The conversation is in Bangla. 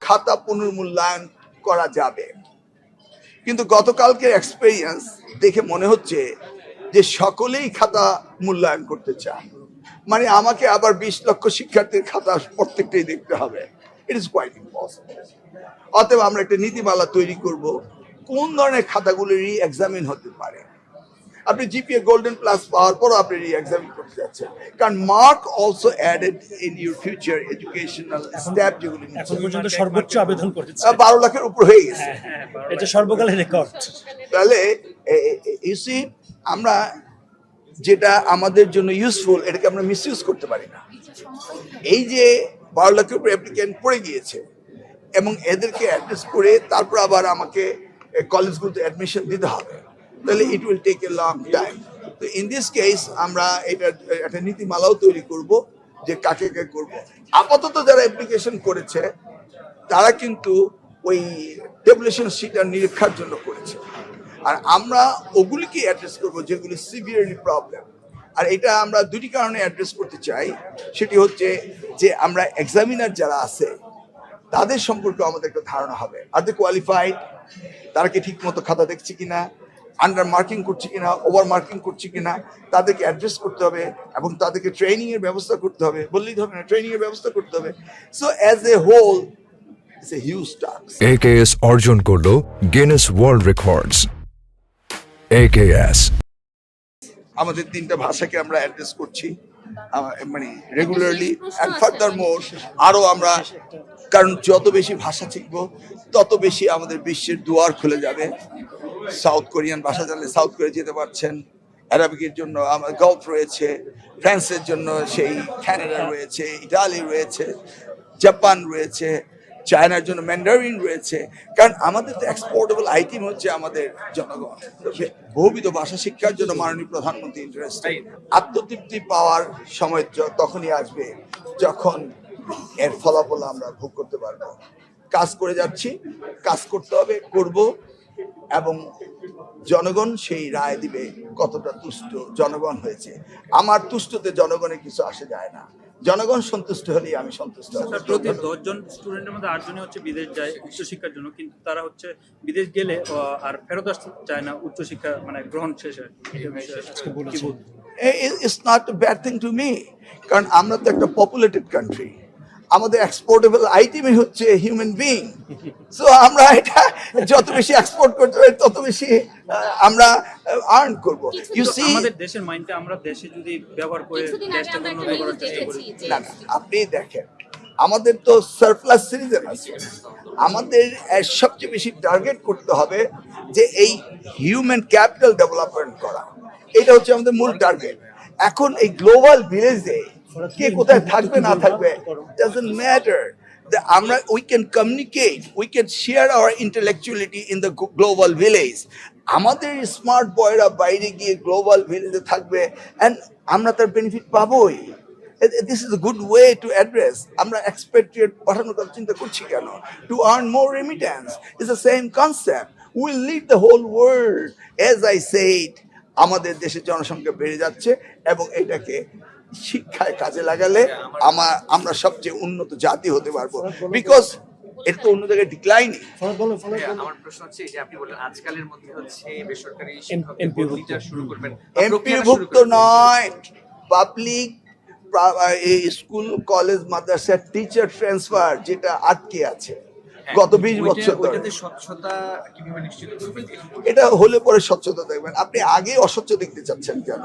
খাতা পুনর্মূল্যায়ন করা যাবে। কিন্তু গতকালকের এক্সপেরিয়েন্স দেখে মনে হচ্ছে যে সকলেই খাতা মূল্যায়ন করতে চায়, মানে আমাকে আবার 20 লক্ষ শিক্ষার্থীর খাতা প্রত্যেকটাই দেখতে হবে। It is quite impossible. অতএব আমরা একটা নীতিমালা তৈরি করব কোন ধরনের খাতাগুলো রি এক্সামিন হতে পারে। আপনি জিপিএ গোল্ডেন প্লাস পাওয়ার পরও আপনি রি এক্সামিন করতে যাচ্ছেন, কারণ mark also added in your future educational step যেগুলো এখন পর্যন্ত সর্বোচ্চ আবেদন করেছে 12 লাখের উপর হয়ে গেছে। এটা সর্বকালের রেকর্ড। তাহলে ইউসি আমরা যেটা আমাদের জন্য ইউজফুল এটাকে আমরা মিসইউজ করতে পারি না। এই যে 12 লাখের উপর অ্যাপ্লিকেন্ট পড়ে গিয়েছে এবং এদেরকে অ্যাড্রেস করে তারপর আবার আমাকে কলেজগুলোতে অ্যাডমিশন দিতে হবে, তাহলে it will take a long time. তো ইন দিস কেস আমরা এটা একটা নীতিমালাও তৈরি করব যে কাকে কে করব। আপাতত যারা অ্যাপ্লিকেশন করেছে তারা কিন্তু ওই টেবুলেশন শিটার নিরীক্ষার জন্য করেছে, আর আমরা ওগুলিকে অ্যাড্রেস করবো যেগুলি সিভিয়ারলি প্রবলেম। আর এটা আমরা দুটি কারণে অ্যাড্রেস করতে চাই। সেটি হচ্ছে যে আমরা এক্সামিনার যারা আছে তাদের সম্পর্কে আমাদের একটা ধারণা হবে, আর দে কোয়ালিফাইড, তারা কি ঠিক মতো খাতা দেখছে কিনা, আন্ডার মার্কিং করছে কিনা, ওভার মার্কিং করছে কিনা, তাদেরকে অ্যাড্রেস করতে হবে এবং তাদেরকে ট্রেনিং এর ব্যবস্থা করতে হবে। বললেই হবে না, ট্রেনিং এর ব্যবস্থা করতে হবে। So as a whole it's a huge task. AKS অর্জন করলো গিনেস ওয়ার্ল্ড রেকর্ডস। AKS আমাদের 3টা ভাষাকে আমরা অ্যাড্রেস করছি মানে রেগুলারলি, অ্যান্ড ফার্দার মোর আরও আমরা, কারণ যত বেশি ভাষা শিখবো তত বেশি আমাদের বিশ্বের দুয়ার খুলে যাবে। সাউথ কোরিয়ান ভাষা জানলে সাউথ কোরিয়া যেতে পারছেন, অ্যারাবিকের জন্য আমার গল্ফ রয়েছে, ফ্রান্সের জন্য সেই ক্যানাডা রয়েছে, ইটালি রয়েছে, জাপান রয়েছে, চায়নার জন্য ম্যান্ডারিন রয়েছে। কারণ আমাদের তো এক্সপোর্টেবল আইটেম হচ্ছে আমাদের জনগণ। বহুবিধ ভাষা শিক্ষার জন্য মাননীয় প্রধানমন্ত্রী ইন্টারেস্টেড। আত্মতৃপ্তি পাওয়ার সময় তখনই আসবে যখন এর ফলাফল আমরা ভোগ করতে পারবো। কাজ করে যাচ্ছি, কাজ করতে হবে, করব, এবং জনগণ সেই রায় দিবে কতটা তুষ্ট জনগণ হয়েছে। আমার তুষ্টতে জনগণের কিছু আসে যায় না, জনগণ সন্তুষ্ট হলেই আমি সন্তুষ্ট। প্রতি 10 জন স্টুডেন্টের মধ্যে 8 জনই হচ্ছে বিদেশ যায় উচ্চশিক্ষার জন্য, কিন্তু তারা হচ্ছে বিদেশ গেলে আর ফেরত আসতে চায় না উচ্চশিক্ষা মানে গ্রহণ শেষে। It's not a bad thing to me, কারণ আমরা তো একটা পপুলেটেড কান্ট্রি, আমাদের এক্সপোর্টেবল আইটেমই হচ্ছে হিউম্যান বিং। সো আমরা এটা যত বেশি এক্সপোর্ট করতে পারি তত বেশি আমরা আর্ন করব। ইউ সি আমাদের দেশের মাইন্ডটা আমরা দেশে যদি ব্যবহার করে দেশটা উন্নত করার চেষ্টা করি। না, আপনি দেখেন আমাদের তো সারপ্লাস সিটিজেন আছে, আমাদের সবচেয়ে বেশি টার্গেট করতে হবে যে এই হিউম্যান ক্যাপিটাল ডেভেলপমেন্ট করা, এটা হচ্ছে আমাদের মূল টার্গেট। এখন এই গ্লোবাল ভিলেজে কে কোথায় থাকবে না থাকবে doesn't matter. আমরা we can communicate, we can share our intellectuality in the global village. আমাদের স্মার্ট বয়রা বাইরে গিয়ে গ্লোবাল ভিলেজে থাকবে and আমরা তার benefit পাবোই। This is a good way to address. আমরা expatriate পাঠানোর কথা চিন্তা করছি কেন? To earn more remittance is the same concept. We'll lead the whole world. As I said, আমাদের দেশের জনসংখ্যা বেড়ে যাচ্ছে এবং এটাকে শিক্ষায় কাজে লাগালে আমরা সবচেয়ে উন্নত জাতি হতে পারবো, বিকজ এটা তো অন্য জায়গায় ডিক্লাইনিং। আমার প্রশ্ন হচ্ছে যে আপনি বললেন আজকালের মধ্যে হচ্ছে বেসরকারি শিক্ষকদের বদলিটা শুরু করবেন, এমপিভুক্ত নয়, পাবলিক স্কুল কলেজ মাদ্রাসার টিচার ট্রান্সফার যেটা আটকে আছে গত 20 বছর ধরে। স্বচ্ছতা কিভাবে নিশ্চিত করবেন? এটা হলে পরে স্বচ্ছতা দেখবেন। আপনি আগে অস্বচ্ছ দেখতে চাচ্ছেন কেন?